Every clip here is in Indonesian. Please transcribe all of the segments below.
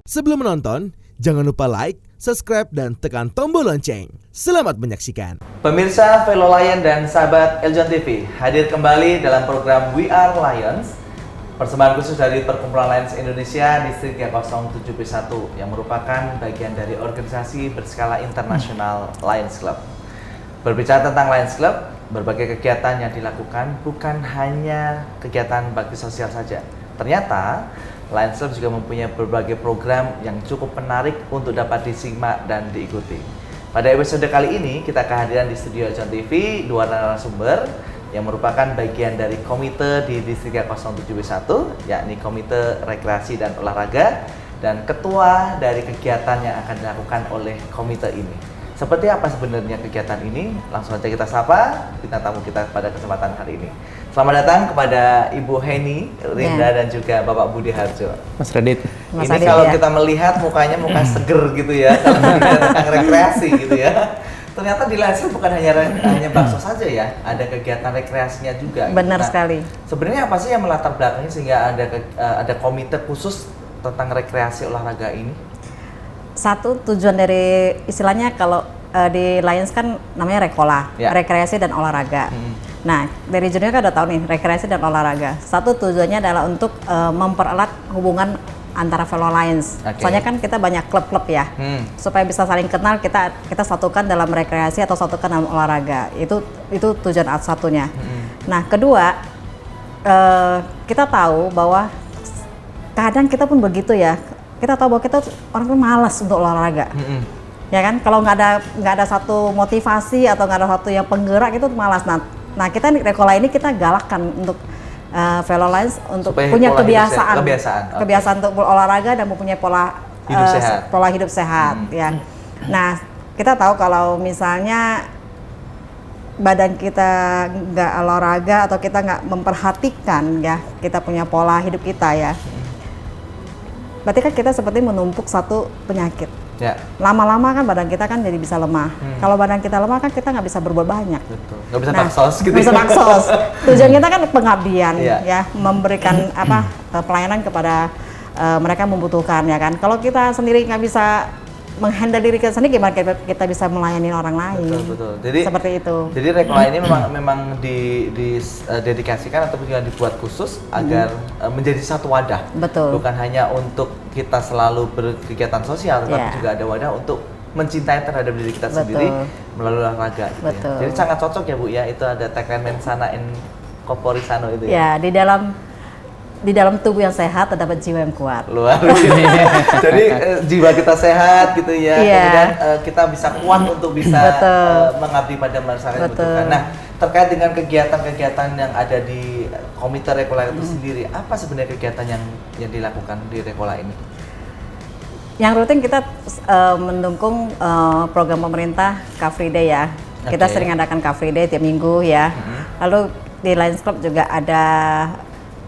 Sebelum menonton, jangan lupa like, subscribe, dan tekan tombol lonceng. Selamat menyaksikan. Pemirsa Fellow Lion dan sahabat Eljon TV, hadir kembali dalam program We Are Lions, persembahan khusus dari Perkumpulan Lions Indonesia Distrik 071 yang merupakan bagian dari organisasi berskala internasional Lions Club. Berbicara tentang Lions Club, berbagai kegiatan yang dilakukan bukan hanya kegiatan bakti sosial saja. Ternyata Lions Club juga mempunyai berbagai program yang cukup menarik untuk dapat disimak dan diikuti. Pada episode kali ini, kita kehadiran di studio Eljon TV dua narasumber yang merupakan bagian dari komite di Distrik 071, yakni Komite Rekreasi dan Olahraga, dan ketua dari kegiatan yang akan dilakukan oleh komite ini. Seperti apa sebenarnya kegiatan ini? Langsung saja kita sapa bintang tamu kita pada kesempatan hari ini. Selamat datang kepada Ibu Heni Rinda dan juga Bapak Budi Harjo. Mas Radit. Ini kalau kita melihat mukanya muka seger gitu ya, kalau kita tentang rekreasi gitu ya. Ternyata di Lions bukan hanya bakso saja ya, ada kegiatan rekreasinya juga. Benar sekali. Sebenarnya apa sih yang melatar belakangnya sehingga ada komite khusus tentang rekreasi olahraga ini? Satu tujuan dari istilahnya kalau di Lions kan namanya Rekola, rekreasi dan olahraga. Nah, dari judulnya kan udah tahu nih, rekreasi dan olahraga. Satu tujuannya adalah untuk mempererat hubungan antara fellow Lions. Soalnya kan kita banyak klub-klub ya. Supaya bisa saling kenal, kita satukan dalam rekreasi atau satukan dalam olahraga. Itu tujuan satunya. Nah, kedua, kita tahu bahwa kadang kita pun begitu ya. Kita tahu bahwa kita orang tuh malas untuk olahraga. Ya kan? Kalau nggak ada satu motivasi atau nggak ada satu yang penggerak, itu malas. Nah, kita di Rekola ini kita galakkan untuk fellow Lions untuk supaya punya kebiasaan untuk berolahraga dan mempunyai pola hidup sehat ya. Nah, kita tahu kalau misalnya badan kita nggak olahraga atau kita nggak memperhatikan ya, kita punya pola hidup kita ya, berarti kan kita seperti menumpuk satu penyakit. Ya. Lama-lama kan badan kita kan jadi bisa lemah. Kalau badan kita lemah kan kita nggak bisa berbuat banyak. Betul. Nggak bisa baksos gitu. Nggak bisa baksos. Tujuan kita kan pengabdian, ya, memberikan pelayanan kepada mereka yang membutuhkan ya kan. Kalau kita sendiri nggak bisa menghandle diri kita sendiri, gimana kita bisa melayani orang lain? Betul. Jadi seperti itu. Jadi Rekola ini memang didedikasikan atau juga dibuat khusus agar menjadi satu wadah. Betul. Bukan hanya untuk kita selalu berkegiatan sosial, tetapi juga ada wadah untuk mencintai terhadap diri kita sendiri melalui olahraga. Gitu ya. Jadi sangat cocok ya Bu ya, itu ada tagline mensana in corpore sano itu ya. Ya, di dalam tubuh yang sehat terdapat jiwa yang kuat. Luar biasa. Jadi jiwa kita sehat gitu ya. Kemudian kita bisa kuat untuk bisa mengabdi pada masyarakat yang membutuhkan. Nah, terkait dengan kegiatan-kegiatan yang ada di Komite Rekola itu sendiri, apa sebenarnya kegiatan yang dilakukan di Rekola ini? Yang rutin kita mendukung program pemerintah Car Free Day ya. Kita sering adakan Car Free Day tiap minggu ya. Lalu di Lions Club juga ada,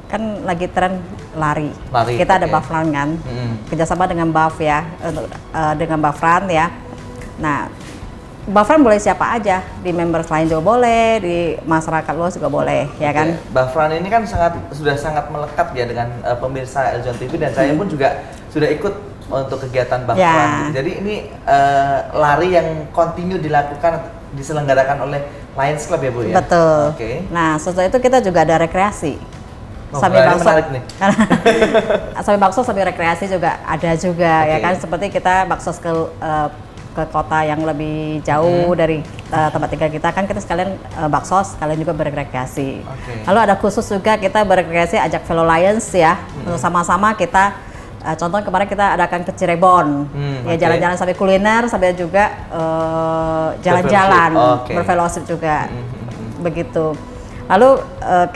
kan lagi tren lari. Kita ada Bafran kan, kerjasama dengan Baf ya, dengan Bafran ya. Nah, Bafran boleh siapa aja, di members lain juga boleh, di masyarakat luas juga boleh, ya kan? Bafran ini kan sudah sangat melekat ya dengan pemirsa Eljon TV, dan saya pun juga sudah ikut untuk kegiatan Bafran. Jadi ini lari yang kontinu diselenggarakan oleh Lions Club ya Bu ya? Betul. Nah, setelah itu kita juga ada rekreasi. Sambil bakso, sambil bakso sambil rekreasi juga ada juga ya kan, seperti kita bakso ke kota yang lebih jauh dari tempat tinggal kita kan, kita sekalian bakso sekalian juga berrekreasi. Lalu ada khusus juga kita berrekreasi ajak fellow Lions ya, untuk sama-sama kita contoh kemarin kita adakan ke Cirebon ya, jalan-jalan sambil kuliner sambil juga jalan-jalan berfellowship juga begitu. Lalu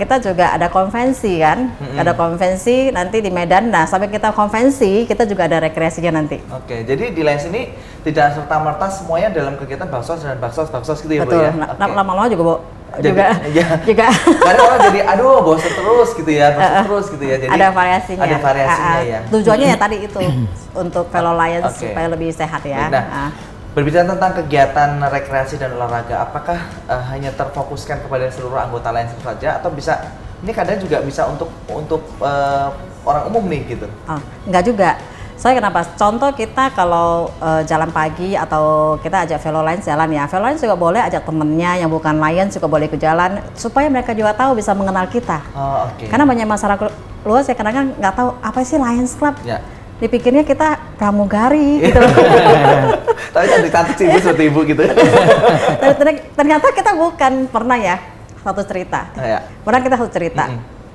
kita juga ada konvensi kan, ada konvensi nanti di Medan. Nah, sampai kita konvensi, kita juga ada rekreasinya nanti. Jadi di Lions ini tidak serta-merta semuanya dalam kegiatan baksos gitu ya Bu ya? Lama-lama juga juga karena orang jadi bosan terus gitu ya, jadi ada variasinya ya. Tujuannya ya tadi itu untuk fellow Lions supaya lebih sehat ya. Berbicara tentang kegiatan rekreasi dan olahraga, apakah hanya terfokuskan kepada seluruh anggota Lions saja, atau bisa ini kadang juga bisa untuk orang umum nih gitu? Enggak juga. Soalnya kenapa? Contoh kita kalau jalan pagi atau kita ajak fellow Lions jalan ya, fellow Lions juga boleh ajak temennya yang bukan Lions juga boleh ikut jalan supaya mereka juga tahu bisa mengenal kita. Oh, oke. Karena banyak masyarakat luas ya kadang-kadang nggak tahu apa sih Lions Club. Ya. Dipikirnya kita pramugari gitu. Tapi cantik-cantik sih ibu seperti ibu gitu. Ternyata kita bukan. Pernah ya satu cerita. Ya. Pernah kita satu cerita.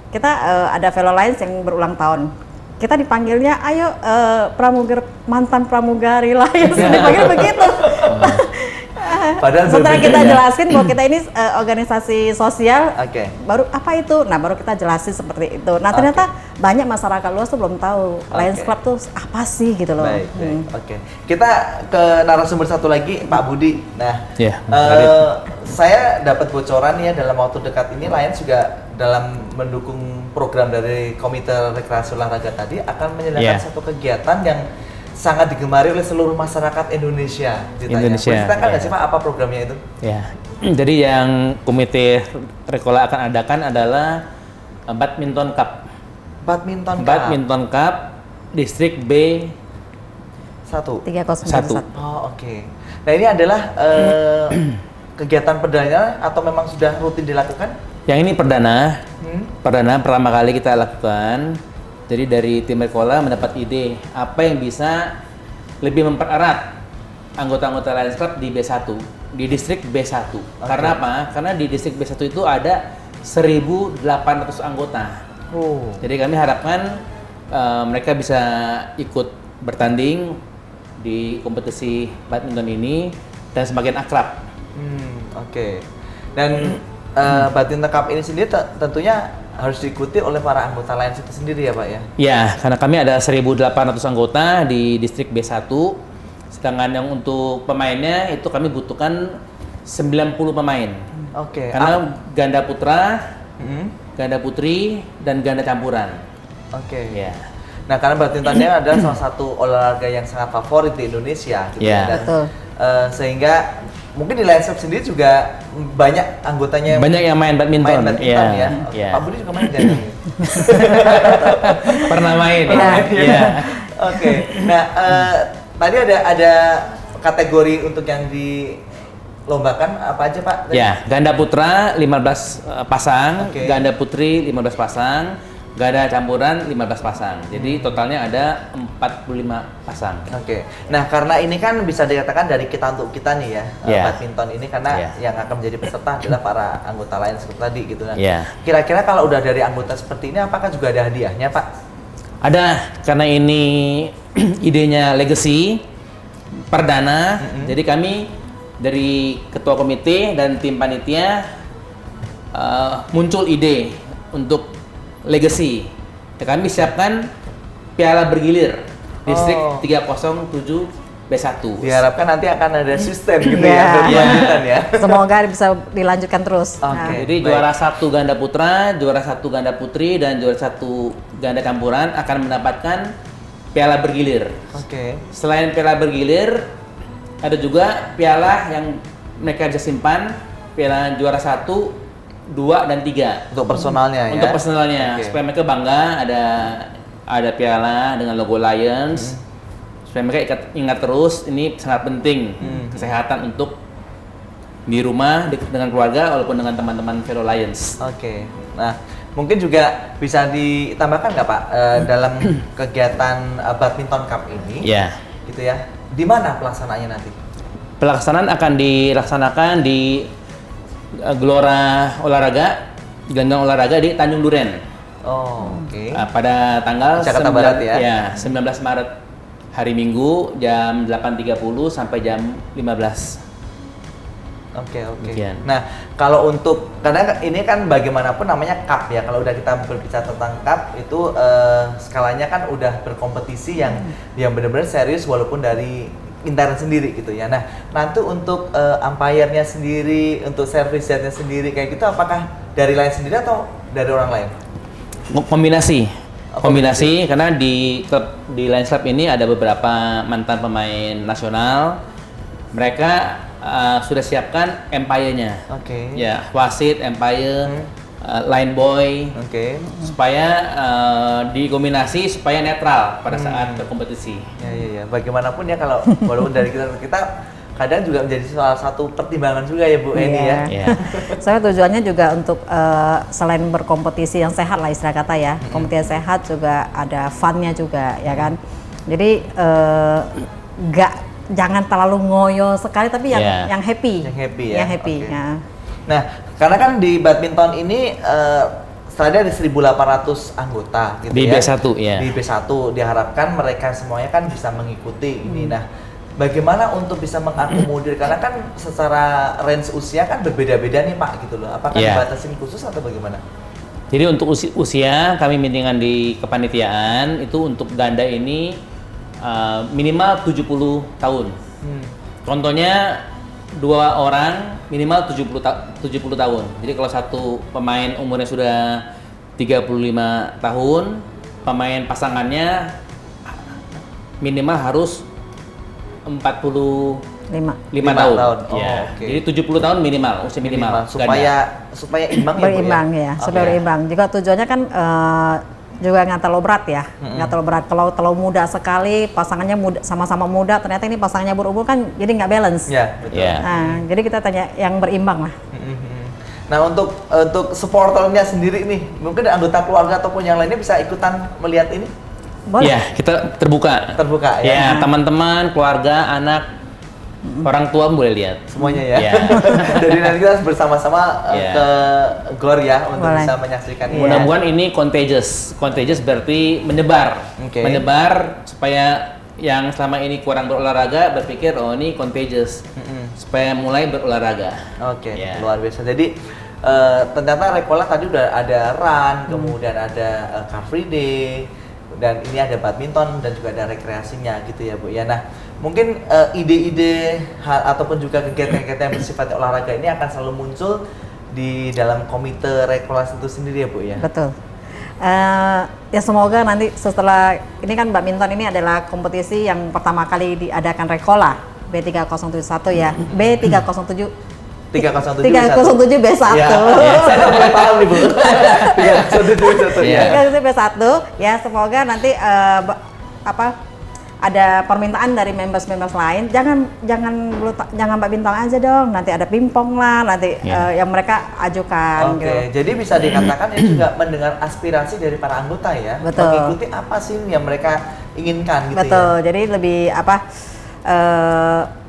Kita ada fellow Lions yang berulang tahun. Kita dipanggilnya, ayo mantan pramugari Lions, dipanggil begitu. Padahal setelah kita berbeda ya. jelasin bahwa kita ini organisasi sosial, Oke. baru apa itu? Nah baru kita jelasin seperti itu. Nah ternyata banyak masyarakat luas tuh belum tahu Lions Club tuh apa sih gitu loh. Baik, baik. Oke. Kita ke narasumber satu lagi, Pak Budi. Nah, Ya, saya dapat bocoran ya dalam waktu dekat ini Lions juga dalam mendukung program dari Komite Rekreasi Olahraga tadi akan menyelenggarakan satu kegiatan yang sangat digemari oleh seluruh masyarakat Indonesia. Boleh ceritakan nggak sih Pak apa programnya itu? Ya, jadi yang Komite Rekola akan adakan adalah Badminton Cup. Badminton Cup Distrik B 3091. Oh, oke. Nah, ini adalah kegiatan perdana atau memang sudah rutin dilakukan? Yang ini perdana pertama kali kita lakukan. Jadi dari tim Rekola mendapat ide apa yang bisa lebih mempererat anggota-anggota Lions Club di B1, di distrik B1. Karena apa? Karena di distrik B1 itu ada 1.800 anggota. Jadi kami harapkan mereka bisa ikut bertanding di kompetisi badminton ini dan semakin akrab. Oke. Dan badminton cup ini sendiri tentunya harus diikuti oleh para anggota Lions itu sendiri ya Pak ya? Ya, karena kami ada 1.800 anggota di distrik B1. Sedangkan yang untuk pemainnya itu kami butuhkan 90 pemain. Oke. Karena ganda putra, ganda putri, dan ganda campuran. Oke. Ya. Nah, karena badmintonnya adalah salah satu olahraga yang sangat favorit di Indonesia gitu Ya. dan Betul. sehingga mungkin di Lions Club sendiri juga banyak anggotanya Banyak yang main badminton. ya. Ya. Pak Budi juga main jadi. Pernah main. Iya. Iya. Oke. Nah, tadi ada kategori untuk yang dilombakan apa aja Pak? Ya, ganda putra 15 pasang, Oke. ganda putri 15 pasang, ganda campuran 15 pasang. Jadi totalnya ada 45 pasang. Oke. Nah, karena ini kan bisa dikatakan dari kita untuk kita nih ya, Yeah. badminton ini karena Yeah. yang akan menjadi peserta adalah para anggota lain seperti tadi gitu kan. Yeah. Kira-kira kalau udah dari anggota seperti ini apakah juga ada hadiahnya, Pak? Ada, karena ini idenya legacy perdana. Jadi kami dari ketua komite dan tim panitia muncul ide untuk legacy. Ya, kami siapkan piala bergilir distrik 307 B1. Diharapkan nanti akan ada sistem gitu Iya. ya berkelanjutan ya. Semoga bisa dilanjutkan terus. Oke. Jadi baik. juara 1 ganda putra, juara 1 ganda putri, dan juara 1 ganda campuran akan mendapatkan piala bergilir. Oke. Selain piala bergilir, ada juga piala yang mereka bisa simpan, piala juara 1, 2, dan 3. Untuk personalnya ya. Untuk personalnya, Oke. supaya mereka bangga ada piala dengan logo Lions. Supaya mereka ingat terus, ini sangat penting kesehatan untuk di rumah dengan keluarga walaupun dengan teman-teman fellow Lions. Oke. Nah, mungkin juga bisa ditambahkan nggak Pak dalam kegiatan badminton cup ini? Ya. Gitu ya. Di mana pelaksanaannya nanti? Pelaksanaan akan dilaksanakan di Gelora Olahraga, gelanggang olahraga di Tanjung Duren. Oh, oke. Pada tanggal Jakarta Barat ya? 19 Maret hari Minggu jam 8.30 sampai jam 15. Oke, oke. Demikian. Nah, kalau untuk karena ini kan bagaimanapun namanya cup ya. Kalau udah kita berbicara tentang cup itu skalanya kan udah berkompetisi yang benar-benar serius walaupun dari intern sendiri gitu ya. Nah, nanti untuk umpire-nya sendiri, untuk service nya sendiri kayak gitu apakah dari lain sendiri atau dari orang lain? Kombinasi. Oh, Kombinasi karena di Lions Club ini ada beberapa mantan pemain nasional. Mereka sudah siapkan umpire-nya. Oke. Ya, wasit, umpire, line boy, supaya dikombinasi supaya netral pada saat berkompetisi. Ya. Bagaimanapun ya kalau walaupun dari kita kadang juga menjadi salah satu pertimbangan juga ya Bu Eni ya. Saya tujuannya juga untuk selain berkompetisi yang sehat lah istilah kata ya, kompetisi sehat juga ada funnya juga ya kan. Jadi jangan terlalu ngoyo sekali tapi yang happy. Yang happy ya. Yang happy. Okay. Ya. Nah, karena kan di badminton ini ada 1.800 anggota gitu di ya. B1 ya. Di B1 diharapkan mereka semuanya kan bisa mengikuti ini. Nah, bagaimana untuk bisa mengakomodir karena kan secara range usia kan berbeda-beda nih Pak gitu loh. Apakah dibatasin khusus atau bagaimana? Jadi untuk usia kami mintingan di kepanitiaan itu untuk ganda ini minimal 70 tahun. Contohnya 2 orang minimal 70 tahun. Jadi kalau satu pemain umurnya sudah 35 tahun, pemain pasangannya minimal harus 45 tahun. Ya. Jadi 70 tahun minimal, usia minimal. Supaya imbang ya. Berimbang ya, supaya berimbang. Juga tujuannya kan juga nggak terlalu berat ya, nggak terlalu berat. Kalau terlalu muda sekali, pasangannya muda, sama-sama muda, ternyata ini pasangannya berumur kan jadi nggak balance. Ya, betul. Nah, jadi kita tanya yang berimbang lah. Nah untuk supporternya sendiri nih, mungkin anggota keluarga ataupun yang lainnya bisa ikutan melihat ini? Boleh. Ya, kita terbuka. Terbuka ya. Ya, teman-teman, keluarga, anak, orang tua boleh lihat. Semuanya ya. Ya. Jadi nanti kita bersama-sama ke GOR ya untuk Boleh. bisa menyaksikan ini. Mudah-mudahan ini contagious. Contagious berarti menyebar. Menyebar supaya yang selama ini kurang berolahraga berpikir oh ini contagious. Supaya mulai berolahraga. Luar biasa. Jadi ternyata Rekola tadi udah ada run, kemudian ada car free day, dan ini ada badminton dan juga ada rekreasinya gitu ya Bu ya. Nah mungkin ide-ide ataupun juga kegiatan-kegiatan yang bersifat olahraga ini akan selalu muncul di dalam komite Rekola itu sendiri ya Bu ya. Betul. Ya semoga nanti setelah ini kan badminton ini adalah kompetisi yang pertama kali diadakan Rekola B3071 ya. B307 307 B1. Ya, saya mulai paham nih Bu. 307 ya. 307 B1 ya, semoga nanti ada permintaan dari members lain, jangan badminton aja dong, nanti ada pingpong lah, nanti yang mereka ajukan. Jadi bisa dikatakan ini juga mendengar aspirasi dari para anggota ya. Betul. Mengikuti apa sih yang mereka inginkan gitu. Betul. Jadi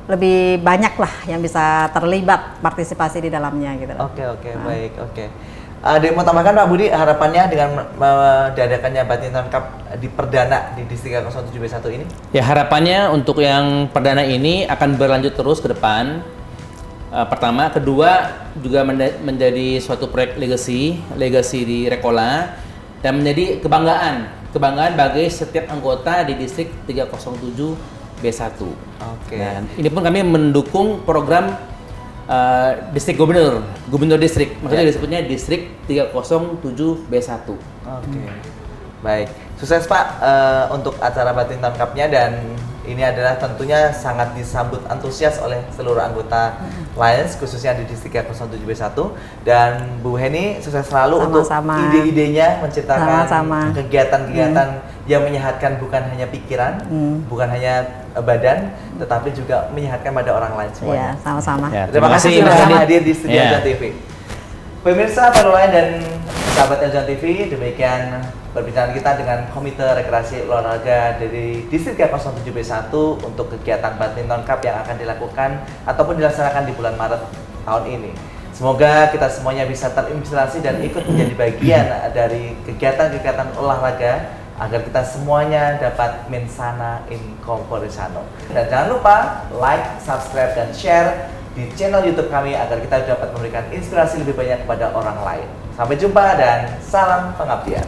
lebih banyak lah yang bisa terlibat partisipasi di dalamnya gitu. Baik. Ada yang mau tambahkan Pak Budi harapannya dengan diadakannya Badminton Cup di perdana di Distrik 07 B1 ini? Ya harapannya untuk yang perdana ini akan berlanjut terus ke depan. Pertama, kedua juga menjadi suatu proyek legacy di Rekola dan menjadi kebanggaan bagi setiap anggota di Distrik 307 B1. Dan ini pun kami mendukung program distrik gubernur distrik, maksudnya disebutnya distrik 307 B1. Baik, sukses Pak untuk acara Badminton Cup-nya, dan ini adalah tentunya sangat disambut antusias oleh seluruh anggota Lions khususnya di distrik 07 B1, dan Bu Heni sukses selalu untuk ide-idenya menciptakan kegiatan-kegiatan yang menyehatkan bukan hanya pikiran, bukan hanya badan, tetapi juga menyehatkan pada orang lain semuanya. Iya, sama-sama. Ya, terima kasih sudah hadir di studio Eljon TV. Pemirsa, para nelayan dan sahabat Eljon TV, demikian perbincangan kita dengan Komite Rekreasi Olahraga dari Distrik 07 B1 untuk kegiatan Badminton Cup yang akan dilakukan ataupun dilaksanakan di bulan Maret tahun ini. Semoga kita semuanya bisa terinspirasi dan ikut menjadi bagian dari kegiatan-kegiatan olahraga agar kita semuanya dapat mensana in corpore sano. Dan jangan lupa like, subscribe, dan share di channel YouTube kami agar kita dapat memberikan inspirasi lebih banyak kepada orang lain. Sampai jumpa dan salam pengabdian.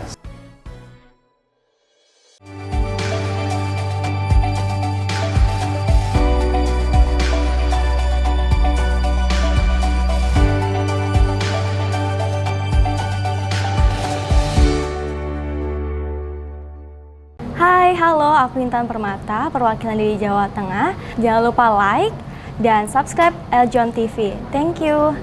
Hai, halo, aku Intan Permata, perwakilan dari Jawa Tengah. Jangan lupa like dan subscribe Eljon TV. Thank you.